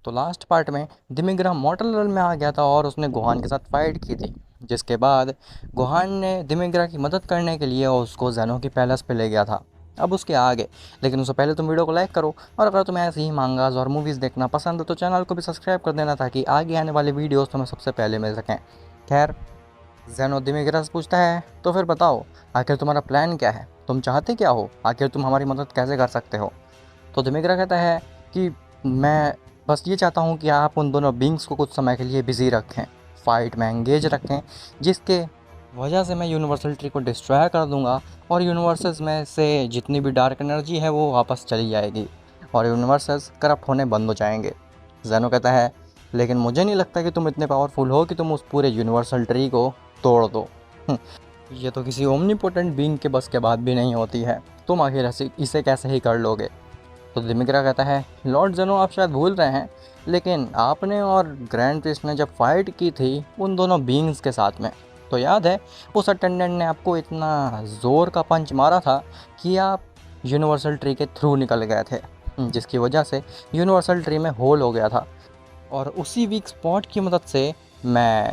तो last part में दिमिग्रा मॉर्टल realm में आ गया था और उसने गोहान के साथ फाइट की थी, जिसके बाद गोहान ने दिमिग्रा की मदद करने के लिए उसको ज़ेनो की पैलेस पे ले गया था। अब उसके आगे, लेकिन उससे पहले तुम वीडियो को लाइक करो, और अगर तुम्हें ऐसे ही मांगास और मूवीज़ देखना पसंद है तो चैनल को भी सब्सक्राइब कर देना ताकि आगे आने वाले वीडियोस तुम्हें सबसे पहले मिल सकें। खैर, ज़ेनो दिमिग्रा से पूछता है, तो फिर बताओ आखिर तुम्हारा प्लान क्या है, तुम चाहते क्या हो, आखिर तुम हमारी मदद कैसे कर सकते हो। तो दिमिग्रा कहता है कि मैं बस ये चाहता हूँ कि आप उन दोनों बींग्स को कुछ समय के लिए बिज़ी रखें, फ़ाइट में एंगेज रखें, जिसके वजह से मैं यूनिवर्सल ट्री को डिस्ट्रॉय कर दूंगा और यूनिवर्सेस में से जितनी भी डार्क एनर्जी है वो वापस चली जाएगी और यूनिवर्सेस करप्ट होने बंद हो जाएंगे। ज़ेनो कहता है, लेकिन मुझे नहीं लगता कि तुम इतने पावरफुल हो कि तुम उस पूरे यूनिवर्सल ट्री को तोड़ दो। ये तो किसी ओमनीपोटेंट बीइंग के बस के बात भी नहीं होती है, तुम आखिर इसे कैसे ही कर लोगे। तो दिमिग्रा कहता है, लॉर्ड ज़ेनो आप शायद भूल रहे हैं, लेकिन आपने और ग्रैंड प्रिस्ट ने जब फाइट की थी उन दोनों बीइंग्स के साथ में, तो याद है उस अटेंडेंट ने आपको इतना ज़ोर का पंच मारा था कि आप यूनिवर्सल ट्री के थ्रू निकल गए थे, जिसकी वजह से यूनिवर्सल ट्री में होल हो गया था, और उसी वीक स्पॉट की मदद से मैं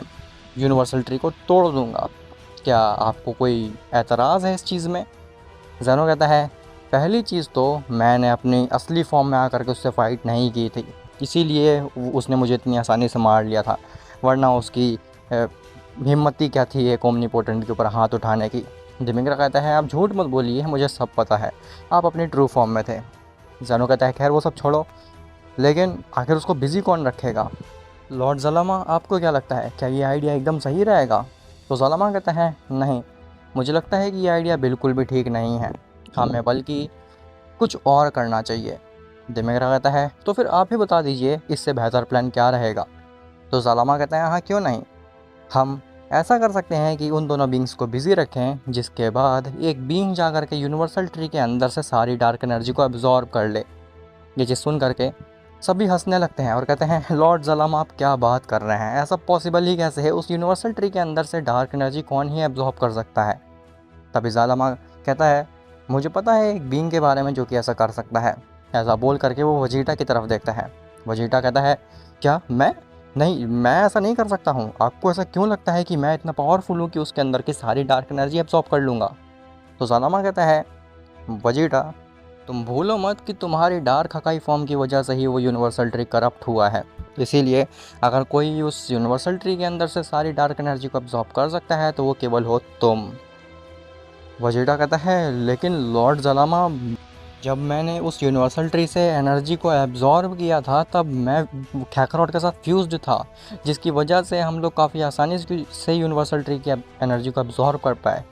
यूनिवर्सल ट्री को तोड़ दूंगा। क्या आपको कोई एतराज़ है इस चीज़ में। ज़ेनो कहता है, पहली चीज़ तो मैंने अपनी असली फॉर्म में आकर के उससे फ़ाइट नहीं की थी, इसीलिए उसने मुझे इतनी आसानी से मार लिया था, वरना उसकी हिम्मत ही क्या थी एक ओमनीपोटेंट के ऊपर हाथ उठाने की। दिमिग्रा कहता है, आप झूठ मत बोलिए, मुझे सब पता है, आप अपनी ट्रू फॉर्म में थे। ज़ेनो कहता है, खैर वो सब छोड़ो, लेकिन आखिर उसको बिज़ी कौन रखेगा। लॉर्ड ज़लामा, आपको क्या लगता है, क्या ये आइडिया एकदम सही रहेगा। तो ज़लामा कहता है, नहीं, मुझे लगता है कि ये आइडिया बिल्कुल भी ठीक नहीं है, हमें बल्कि कुछ और करना चाहिए। दिमिग्रा कहता है, तो फिर आप ही बता दीजिए इससे बेहतर प्लान क्या रहेगा। तो ज़लामा कहता है, हाँ क्यों नहीं, हम ऐसा कर सकते हैं कि उन दोनों बींग्स को बिज़ी रखें, जिसके बाद एक बींग जा कर के यूनिवर्सल ट्री के अंदर से सारी डार्क एनर्जी को एब्जॉर्ब कर ले। ये चीज़ सुन करके सभी हंसने लगते हैं और कहते हैं, लॉर्ड ज़लामा आप क्या बात कर रहे हैं, ऐसा पॉसिबल ही कैसे है, उस यूनिवर्सल ट्री के अंदर से डार्क एनर्जी कौन ही एब्जॉर्ब कर सकता है। तभी ज़लामा कहता है, मुझे पता है एक बीइंग के बारे में जो कि ऐसा कर सकता है। ऐसा बोल करके वो वजीटा की तरफ देखता है। वजीटा कहता है, क्या मैं, नहीं मैं ऐसा नहीं कर सकता हूँ, आपको ऐसा क्यों लगता है कि मैं इतना पावरफुल हूँ कि उसके अंदर की सारी डार्क एनर्जी एब्जॉर्ब कर लूँगा। तो ज़लामा कहता है, वजीटा तुम भूलो मत कि तुम्हारी डार्क हकाई फॉर्म की वजह से ही वो यूनिवर्सल ट्री करप्ट हुआ है, इसीलिए अगर कोई उस यूनिवर्सल ट्री के अंदर से सारी डार्क एनर्जी को एब्जॉर्ब कर सकता है तो वो केवल हो तुम। वजीटा कहता है, लेकिन लॉर्ड ज़लामा, जब मैंने उस यूनिवर्सल ट्री से एनर्जी को एब्जॉर्ब किया था तब मैं कैकरॉट के साथ फ्यूज्ड था, जिसकी वजह से हम लोग काफ़ी आसानी से यूनिवर्सल ट्री की एनर्जी को एब्जॉर्ब कर पाए,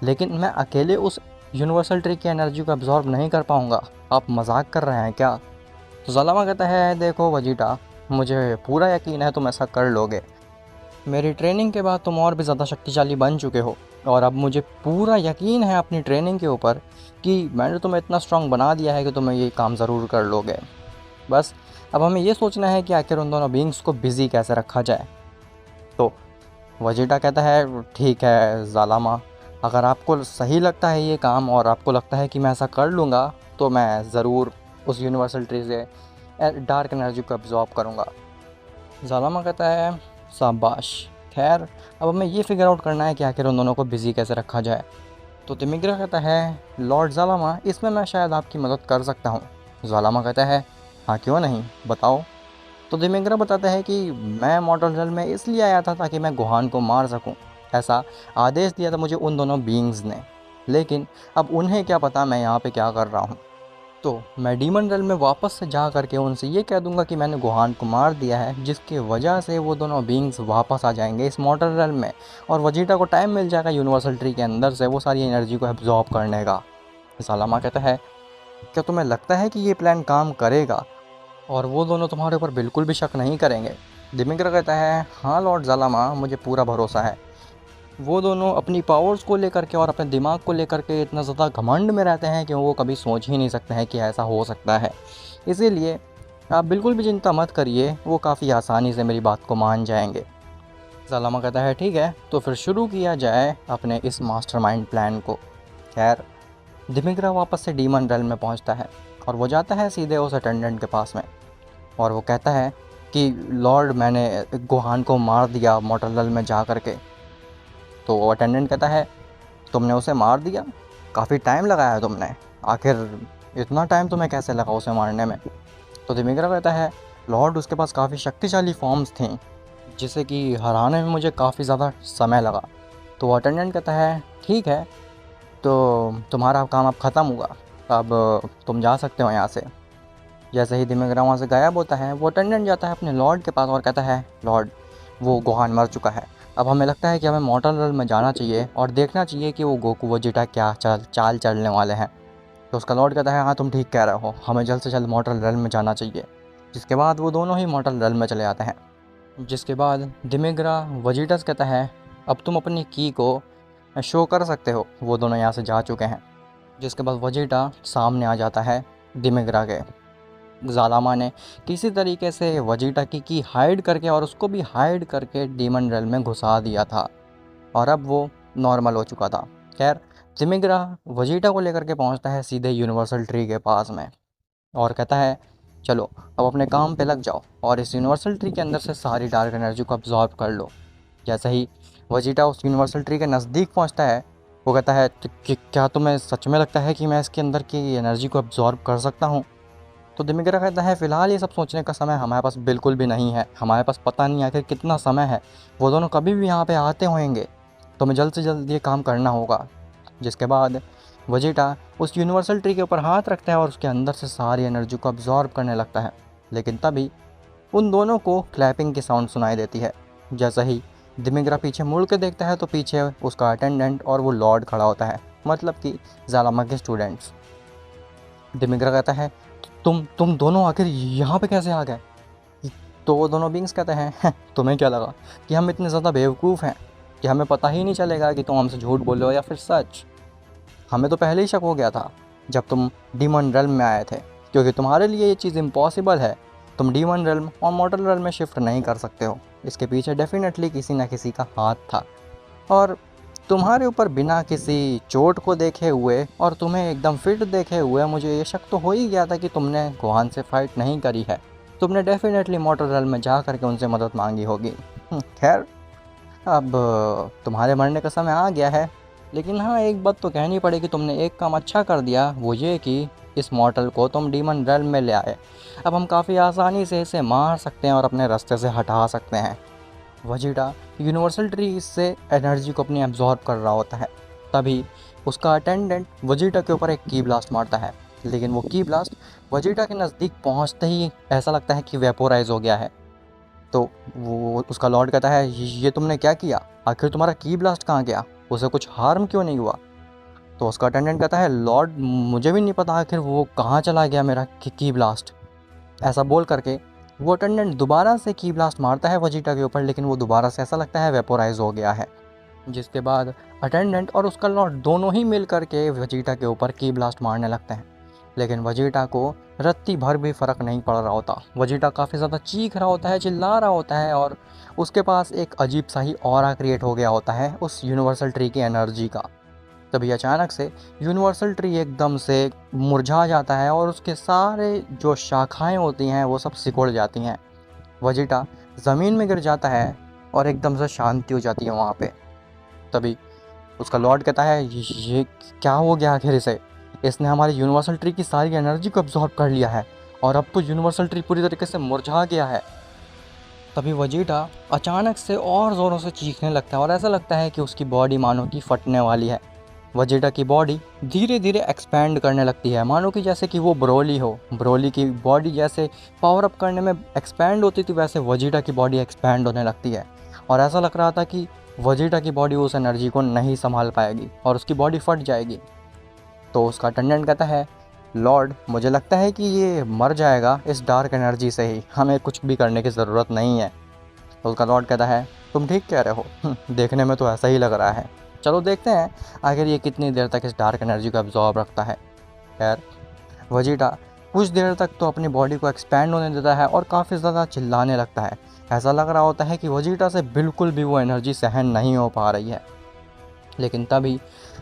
लेकिन मैं अकेले उस यूनिवर्सल ट्री की एनर्जी को एब्जॉर्ब नहीं कर पाऊँगा। आप मजाक कर रहे हैं क्या। तो ज़लामा कहता है, देखो वजीटा, मुझे पूरा यकीन है तुम ऐसा कर लोगे, मेरी ट्रेनिंग के बाद तुम और भी ज़्यादा शक्तिशाली बन चुके हो, और अब मुझे पूरा यकीन है अपनी ट्रेनिंग के ऊपर कि मैंने तुम्हें इतना स्ट्रांग बना दिया है कि तुम ये काम ज़रूर कर लोगे। बस अब हमें ये सोचना है कि आखिर उन दोनों बींग्स को बिज़ी कैसे रखा जाए। तो वजीटा कहता है, ठीक है ज़ालामा, अगर आपको सही लगता है ये काम और आपको लगता है कि मैं ऐसा कर लूँगा तो मैं ज़रूर उस यूनिवर्सल ट्री से डार्क एनर्जी को एब्जॉर्ब करूँगा। ज़ालामा कहता है, शाबाश, खैर अब हमें ये फिगर आउट करना है कि आखिर उन दोनों को बिज़ी कैसे रखा जाए। तो दिमिग्रा कहता है, लॉर्ड ज़ालामा, इसमें मैं शायद आपकी मदद कर सकता हूँ। ज़ालामा कहता है, हाँ क्यों नहीं, बताओ। तो दिमिग्रा बताता है कि मैं मॉर्टल रेल्म में इसलिए आया था ताकि मैं गोहान को मार सकूं, ऐसा आदेश दिया था मुझे उन दोनों बीइंग्स ने, लेकिन अब उन्हें क्या पता मैं यहाँ पे क्या कर रहा हूँ। तो मैं डीमन रेल्म में वापस से जा करके उनसे ये कह दूंगा कि मैंने गोहान को मार दिया है, जिसकी वजह से वो दोनों बीइंग्स वापस आ जाएंगे इस मॉर्टल रेल्म में, और वजीटा को टाइम मिल जाएगा यूनिवर्सल ट्री के अंदर से वो सारी एनर्जी को एब्जॉर्ब करने का। सालामा कहता है, क्या तुम्हें लगता है कि ये प्लान काम करेगा और वो दोनों तुम्हारे ऊपर बिल्कुल भी शक नहीं करेंगे। दिमिग्रा कहता है, हाँ लॉर्ड ज़ालामा, मुझे पूरा भरोसा है। वो दोनों अपनी पावर्स को लेकर के और अपने दिमाग को लेकर के इतना ज़्यादा घमंड में रहते हैं कि वो कभी सोच ही नहीं सकते हैं कि ऐसा हो सकता है, इसीलिए आप बिल्कुल भी चिंता मत करिए, वो काफ़ी आसानी से मेरी बात को मान जाएंगे। ज़ालामा कहता है, ठीक है, तो फिर शुरू किया जाए अपने इस मास्टरमाइंड प्लान को। खैर, दिमिग्रा वापस से डीमन रेल्म में पहुंचता है और वो जाता है सीधे उस अटेंडेंट के पास में, और वो कहता है कि लॉर्ड मैंने गोहान को मार दिया मोटरल में जा कर के। तो अटेंडेंट कहता है तुमने उसे मार दिया, काफ़ी टाइम लगाया तुमने, आखिर इतना टाइम तुम्हें कैसे लगा उसे मारने में? तो दिमिग्रा कहता है लॉर्ड उसके पास काफ़ी शक्तिशाली फॉर्म्स थी जिसे कि हराने में मुझे काफ़ी ज़्यादा समय लगा। तो अटेंडेंट कहता है ठीक है, तो तुम्हारा काम अब ख़त्म हुआ, अब तुम जा सकते हो यहाँ से। जैसे ही दिमिग्रा वहाँ से गायब होता है, वो अटेंडेंट जाता है अपने लॉर्ड के पास और कहता है लॉर्ड वो गोहान मर चुका है, अब हमें लगता है कि हमें मोटरल में जाना चाहिए और देखना चाहिए कि वो गोकू वेजिटा क्या चाल चलने वाले हैं। तो उसका लॉर्ड कहता है हाँ तुम ठीक कह रहे हो, हमें जल्द से जल्द मोटरल रेल में जाना चाहिए। जिसके बाद वो दोनों ही मोटरल रेल में चले जाते हैं। जिसके बाद दिमिग्रा वेजिटा से कहता है अब तुम अपनी की को शो कर सकते हो, वो दोनों यहाँ से जा चुके हैं। जिसके बाद वेजिटा सामने आ जाता है दिमिग्रा के। ज़ालामा ने किसी तरीके से वेजिटा की हाइड करके और उसको भी हाइड करके डीमन रेल में घुसा दिया था और अब वो नॉर्मल हो चुका था। खैर दिमिग्रा वेजिटा को लेकर के पहुंचता है सीधे यूनिवर्सल ट्री के पास में और कहता है चलो अब अपने काम पे लग जाओ और इस यूनिवर्सल ट्री के अंदर से सारी डार्क एनर्जी को अब्जॉर्ब कर लो। जैसे ही वेजिटा उस यूनिवर्सल ट्री के नज़दीक पहुंचता है, वो कहता है क्या तुम्हें सच में लगता है कि मैं इसके अंदर की एनर्जी को अब्जॉर्ब कर सकता हूँ? तो दिमिग्रा कहता है फ़िलहाल ये सब सोचने का समय हमारे पास बिल्कुल भी नहीं है, हमारे पास पता नहीं आखिर कितना समय है, वो दोनों कभी भी यहाँ पे आते होंगे, तो हमें जल्द से जल्द ये काम करना होगा। जिसके बाद वेजिटा उस यूनिवर्सल ट्री के ऊपर हाथ रखता है और उसके अंदर से सारी एनर्जी को अब्जॉर्ब करने लगता है। लेकिन तभी उन दोनों को क्लैपिंग की साउंड सुनाई देती है। जैसे ही दिमिग्रा पीछे मुड़ के देखता है तो पीछे उसका अटेंडेंट और वो लॉर्ड खड़ा होता है, मतलब कि ज़ालामा के स्टूडेंट्स। दिमिग्रा कहता है तुम दोनों आखिर यहाँ पे कैसे आ गए? तो वो दोनों बींग्स कहते हैं तुम्हें क्या लगा कि हम इतने ज़्यादा बेवकूफ़ हैं कि हमें पता ही नहीं चलेगा कि तुम हमसे झूठ बोल रहे हो या फिर सच? हमें तो पहले ही शक हो गया था जब तुम डीमन रेल्म में आए थे, क्योंकि तुम्हारे लिए ये चीज़ इम्पॉसिबल है, तुम डीमन रेल्म और मॉर्टल रेल्म में शिफ्ट नहीं कर सकते हो। इसके पीछे डेफिनेटली किसी न किसी का हाथ था और तुम्हारे ऊपर बिना किसी चोट को देखे हुए और तुम्हें एकदम फिट देखे हुए मुझे ये शक तो हो ही गया था कि तुमने गोहान से फाइट नहीं करी है, तुमने डेफिनेटली मॉर्टल रेल्म में जा करके उनसे मदद मांगी होगी। खैर अब तुम्हारे मरने का समय आ गया है, लेकिन हाँ एक बात तो कहनी पड़ेगी, तुमने एक काम अच्छा कर दिया, वो ये कि इस मॉर्टल को तुम डीमन रेल्म में ले आए। अब हम काफ़ी आसानी से इसे मार सकते हैं और अपने रास्ते से हटा सकते हैं। वेजिटा यूनिवर्सल ट्री से एनर्जी को अपनी एब्जॉर्ब कर रहा होता है, तभी उसका अटेंडेंट वेजिटा के ऊपर एक की ब्लास्ट मारता है, लेकिन वो की ब्लास्ट वेजिटा के नज़दीक पहुंचते ही ऐसा लगता है कि वेपोराइज हो गया है। तो वो उसका लॉर्ड कहता है ये तुमने क्या किया, आखिर तुम्हारा की ब्लास्ट कहाँ गया, उसे कुछ हार्म क्यों नहीं हुआ? तो उसका अटेंडेंट कहता है लॉर्ड मुझे भी नहीं पता आखिर वो कहाँ चला गया मेरा की ब्लास्ट। ऐसा बोल करके वो अटेंडेंट दोबारा से की ब्लास्ट मारता है वेजिटा के ऊपर, लेकिन वो दोबारा से ऐसा लगता है वेपोराइज हो गया है। जिसके बाद अटेंडेंट और उसका लॉर्ड दोनों ही मिल करके वेजिटा के ऊपर की ब्लास्ट मारने लगते हैं, लेकिन वेजिटा को रत्ती भर भी फ़र्क नहीं पड़ रहा होता। वेजिटा काफ़ी ज़्यादा चीख रहा होता है, चिल्ला रहा होता है और उसके पास एक अजीब सा ही ऑरा क्रिएट हो गया होता है उस यूनिवर्सल ट्री की एनर्जी का। तभी अचानक से यूनिवर्सल ट्री एकदम से मुरझा जाता है और उसके सारे जो शाखाएं होती हैं वो सब सिकुड़ जाती हैं। वेजिटा ज़मीन में गिर जाता है और एकदम से शांति हो जाती है वहाँ पे। तभी उसका लॉर्ड कहता है ये क्या हो गया आखिर इसे, इसने हमारी यूनिवर्सल ट्री की सारी एनर्जी को अब्जॉर्ब कर लिया है और अब तो यूनिवर्सल ट्री पूरी तरीके से मुरझा गया है। तभी वेजिटा अचानक से और ज़ोरों से चीखने लगता है और ऐसा लगता है कि उसकी बॉडी मानो कि फटने वाली है। वेजिटा की बॉडी धीरे धीरे एक्सपैंड करने लगती है, मानो कि जैसे कि वो ब्रोली हो। ब्रोली की बॉडी जैसे पावर अप करने में एक्सपैंड होती थी, वैसे वेजिटा की बॉडी एक्सपैंड होने लगती है और ऐसा लग रहा था कि वेजिटा की बॉडी उस एनर्जी को नहीं संभाल पाएगी और उसकी बॉडी फट जाएगी। तो उसका अटेंडेंट कहता है लॉर्ड मुझे लगता है कि ये मर जाएगा इस डार्क एनर्जी से ही, हमें कुछ भी करने की ज़रूरत नहीं है। तो उसका लॉर्ड कहता है तुम ठीक कह रहे हो, देखने में तो ऐसा ही लग रहा है, चलो देखते हैं आखिर ये कितनी देर तक इस डार्क एनर्जी को अब्जॉर्ब रखता है। खैर वेजिटा कुछ देर तक तो अपनी बॉडी को एक्सपैंड होने देता है और काफ़ी ज़्यादा चिल्लाने लगता है। ऐसा लग रहा होता है कि वेजिटा से बिल्कुल भी वो एनर्जी सहन नहीं हो पा रही है। लेकिन तभी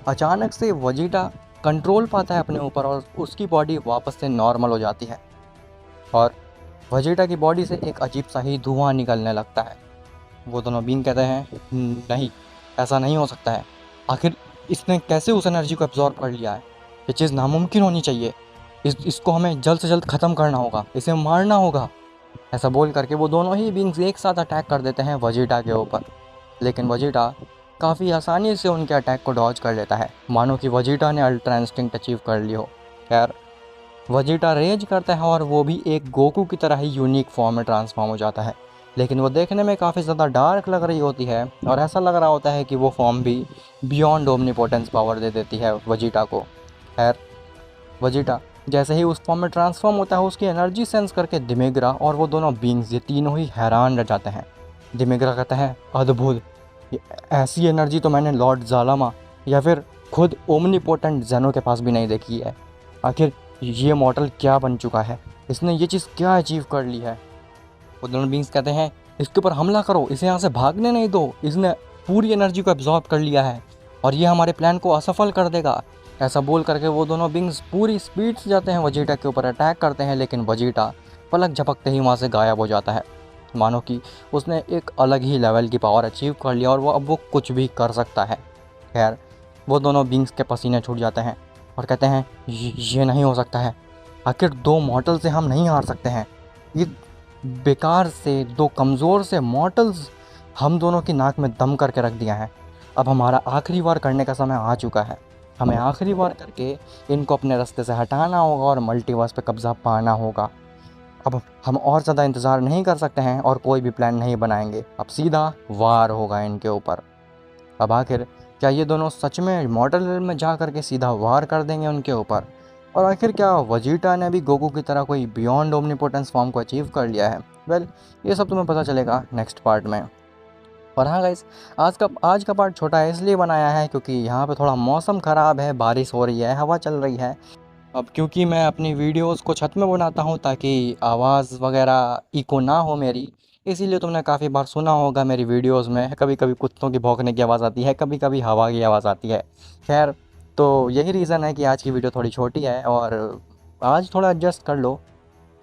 अचानक से वेजिटा कंट्रोल पाता है अपने ऊपर और उसकी बॉडी वापस से नॉर्मल हो जाती है और वेजिटा की बॉडी से एक अजीब सा ही धुआं निकलने लगता है। वो दोनों बीइंग कहते हैं नहीं, ऐसा नहीं हो सकता है, आखिर इसने कैसे उस एनर्जी को एब्जॉर्ब कर लिया है, ये चीज़ नामुमकिन होनी चाहिए, इसको हमें जल्द से जल्द ख़त्म करना होगा, इसे मारना होगा। ऐसा बोल करके वो दोनों ही बीइंग्स एक साथ अटैक कर देते हैं वेजिटा के ऊपर। लेकिन वेजिटा काफ़ी आसानी से उनके अटैक को डॉज कर लेता है, मानो कि वेजिटा ने अल्ट्रा इंस्टिंक्ट अचीव कर ली हो। खैर, वेजिटा रेज करता है और वो भी एक गोकू की तरह ही यूनिक फॉर्म में ट्रांसफॉर्म हो जाता है। लेकिन वो देखने में काफ़ी ज़्यादा डार्क लग रही होती है और ऐसा लग रहा होता है कि वो फॉर्म भी बियॉन्ड ओमनीपोटेंस पावर दे देती है वेजिटा को। खैर, वेजिटा जैसे ही उस फॉर्म में ट्रांसफॉर्म होता है, उसकी एनर्जी सेंस करके दिमेग्रा और वो दोनों बींग्स ये तीनों ही हैरान रह जाते हैं। दिमेग्रा कहता है, अद्भुत, ये ऐसी एनर्जी तो मैंने लॉर्ड जालामा या फिर खुद ओमनीपोटेंट जेनो के पास भी नहीं देखी है। आखिर ये मॉडल क्या बन चुका है, इसने ये चीज़ क्या अचीव कर ली है। वो दोनों बींग्स कहते हैं, इसके ऊपर हमला करो, इसे यहाँ से भागने नहीं दो, इसने पूरी एनर्जी को एब्जॉर्ब कर लिया है और ये हमारे प्लान को असफल कर देगा। ऐसा बोल करके वो दोनों बींग्स पूरी स्पीड से जाते हैं, वेजिटा के ऊपर अटैक करते हैं। लेकिन वेजिटा पलक झपकते ही वहाँ से गायब हो जाता है, मानो कि उसने एक अलग ही लेवल की पावर अचीव कर लिया और वो अब वो कुछ भी कर सकता है। खैर, वो दोनों बींग्स के पसीने छूट जाते हैं और कहते हैं, ये नहीं हो सकता है, आखिर दो मॉर्टल से हम नहीं हार सकते हैं। ये बेकार से दो कमज़ोर से मॉर्टल्स हम दोनों की नाक में दम करके रख दिया है। अब हमारा आखिरी वार करने का समय आ चुका है, हमें आखिरी वार करके इनको अपने रास्ते से हटाना होगा और मल्टीवर्स पे कब्ज़ा पाना होगा। अब हम और ज़्यादा इंतज़ार नहीं कर सकते हैं और कोई भी प्लान नहीं बनाएंगे, अब सीधा वार होगा इनके ऊपर। अब आखिर क्या ये दोनों सच में मॉडल में जा करके सीधा वार कर देंगे उनके ऊपर, और आखिर क्या वेजिटा ने भी गोकू की तरह कोई बियॉन्ड ओमनीपोटेंस फॉर्म को अचीव कर लिया है। वेल, ये सब तुम्हें पता चलेगा नेक्स्ट पार्ट में। और हाँ गाइस, आज का पार्ट छोटा है इसलिए बनाया है क्योंकि यहाँ पे थोड़ा मौसम ख़राब है, बारिश हो रही है, हवा चल रही है। अब क्योंकि मैं अपनी वीडियोस को छत में बनाता हूँ ताकि आवाज़ वगैरह इको ना हो मेरी, इसीलिए तुमने काफ़ी बार सुना होगा मेरी वीडियोस में कभी कभी कुत्तों की भौंकने की आवाज़ आती है, कभी कभी हवा की आवाज़ आती है। खैर, तो यही रीज़न है कि आज की वीडियो थोड़ी छोटी है और आज थोड़ा एडजस्ट कर लो।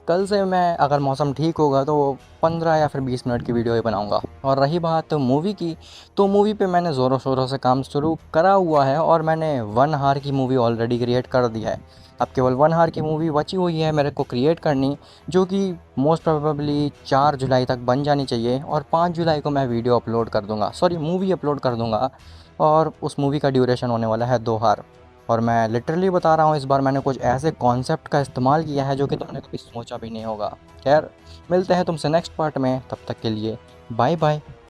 कल से मैं अगर मौसम ठीक होगा तो 15 या फिर 20 मिनट की वीडियो ही बनाऊंगा। और रही बात मूवी की, तो मूवी पे मैंने ज़ोरों शोरों से काम शुरू करा हुआ है और मैंने 1 आवर की मूवी ऑलरेडी क्रिएट कर दी है। अब केवल 1 आवर की मूवी बची हुई है मेरे को क्रिएट करनी, जो कि मोस्ट प्रोबेबली 4 जुलाई तक बन जानी चाहिए और 5 जुलाई को मैं वीडियो अपलोड कर दूँगा, सॉरी मूवी अपलोड कर दूँगा। और उस मूवी का ड्यूरेशन होने वाला है 2 आवर। और मैं लिटरली बता रहा हूँ, इस बार मैंने कुछ ऐसे कॉन्सेप्ट का इस्तेमाल किया है जो कि तुमने कभी सोचा भी नहीं होगा। खैर, मिलते हैं तुमसे नेक्स्ट पार्ट में, तब तक के लिए बाय बाय।